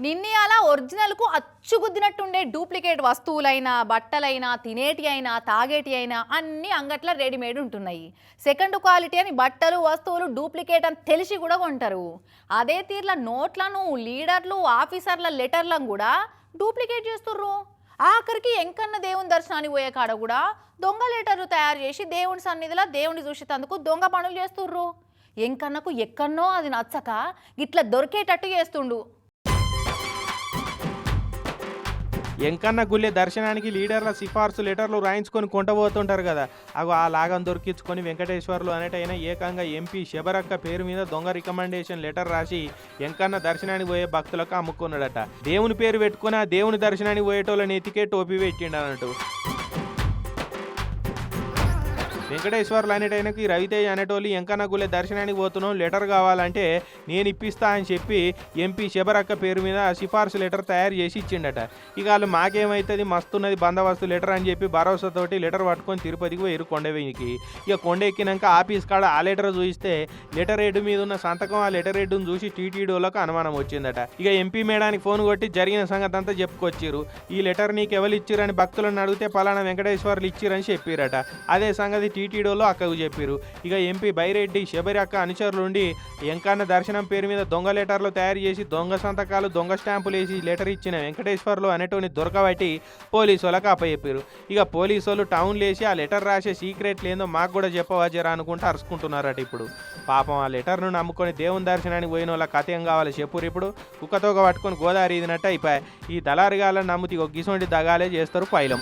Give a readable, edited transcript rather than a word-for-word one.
నిన్నయాల ఒరిజినల్కు అచ్చుగుద్దినట్టుండే duplicate వస్తువులైనా బట్టలైనా తినేటి అయినా తాగేటి అయినా అన్ని అంగట్ల రెడీమేడ్ ఉంటున్నాయి. సెకండ్ క్వాలిటీ అని బట్టలు వస్తువులు డూప్లికేట్ అని తెలిసి కూడా కొంటారు. అదే తీర్ల నోట్లను లీడర్లు ఆఫీసర్ల లెటర్లను కూడా డూప్లికేట్ చేస్తుర్రు. ఆఖరికి ఎంకన్న దేవుని దర్శనానికి పోయే కాడ కూడా దొంగ లెటర్లు తయారు చేసి దేవుని సన్నిధిలో దేవుని చూసేందుకు దొంగ పనులు చేస్తుర్రు. ఎంకన్నకు ఎక్కన్నో అది నచ్చక ఇట్లా దొరికేటట్టు చేస్తుండు. ఎంకన్న గుళ్ళే దర్శనానికి లీడర్ల సిఫార్సు లెటర్లు రాయించుకొని కొంటబోతుంటారు కదా. అగో ఆ లాగం దొరికించుకొని వెంకటేశ్వర్లు అనేటైనా ఏకంగా ఎంపీ శబరక్క పేరు మీద దొంగ రికమెండేషన్ లెటర్ రాసి ఎంకన్న దర్శనానికి పోయే భక్తులకు అమ్ముకున్నాడట. దేవుని పేరు పెట్టుకుని ఆ దేవుని దర్శనానికి పోయేటోళ్ళని ఎతికే టోపీ పెట్టిండు అన్నట్టు. వెంకటేశ్వర్లు అనేటైనకి రవితేజ్ అనేటోళ్ళు ఎంకన్న గుళ్ళే దర్శనానికి పోతున్నాం లెటర్ కావాలంటే నేను ఇప్పిస్తా అని చెప్పి ఎంపీ శబరక్క పేరు మీద సిఫార్సు లెటర్ తయారు చేసి ఇచ్చిండట. ఇక వాళ్ళు మాకేమవుతుంది మస్తున్నది బందోబస్తు లెటర్ అని చెప్పి భరోసాతోటి లెటర్ పట్టుకొని తిరుపతికి పోయారు కొండవీనికి. ఇక కొండ ఎక్కినాక ఆఫీస్ కాడ ఆ లెటర్ చూస్తే లెటర్ హెడ్ మీద ఉన్న సంతకం ఆ లెటర్ హెడ్ను చూసి టీటీడీలకు అనుమానం వచ్చిందట. ఇక ఎంపీ మేడానికి ఫోన్ కొట్టి జరిగిన సంగతి అంతా చెప్పుకొచ్చిరు. ఈ లెటర్ నీకు ఎవరు ఇచ్చిరని భక్తులను అడిగితే పలానా వెంకటేశ్వర్లు ఇచ్చిరని చెప్పిరట. అదే సంగతి టీటీడీలో అక్కకు చెప్పారు. ఇక ఎంపీ బైరెడ్డి శబరక్క అనుచరులుండి ఎంకన్న దర్శనం పేరు మీద దొంగ లెటర్లు తయారు చేసి దొంగ సంతకాలు దొంగ స్టాంపులు వేసి లెటర్ ఇచ్చిన వెంకటేశ్వర్లు అనేటోని దొరకబట్టి పోలీసు వాళ్ళకి అప్పచెప్పారు. ఇక పోలీసు వాళ్ళు టౌన్లో వేసి ఆ లెటర్ రాసే సీక్రెట్లు ఏందో మాకు కూడా చెప్పవచ్చరా అనుకుంటూ అరుచుకుంటున్నారట. ఇప్పుడు పాపం ఆ లెటర్ను నమ్ముకొని దేవుని దర్శనానికి పోయిన వాళ్ళ కథ ఏం కావాలి చెప్పురు. ఇప్పుడు కుక్కతోక పట్టుకొని గోదావరి ఇదినట్టు అయిపోయాయి. ఈ దళారిగాలను నమ్ముతి ఒక గిసొంటి దగాలే చేస్తారు పైలం.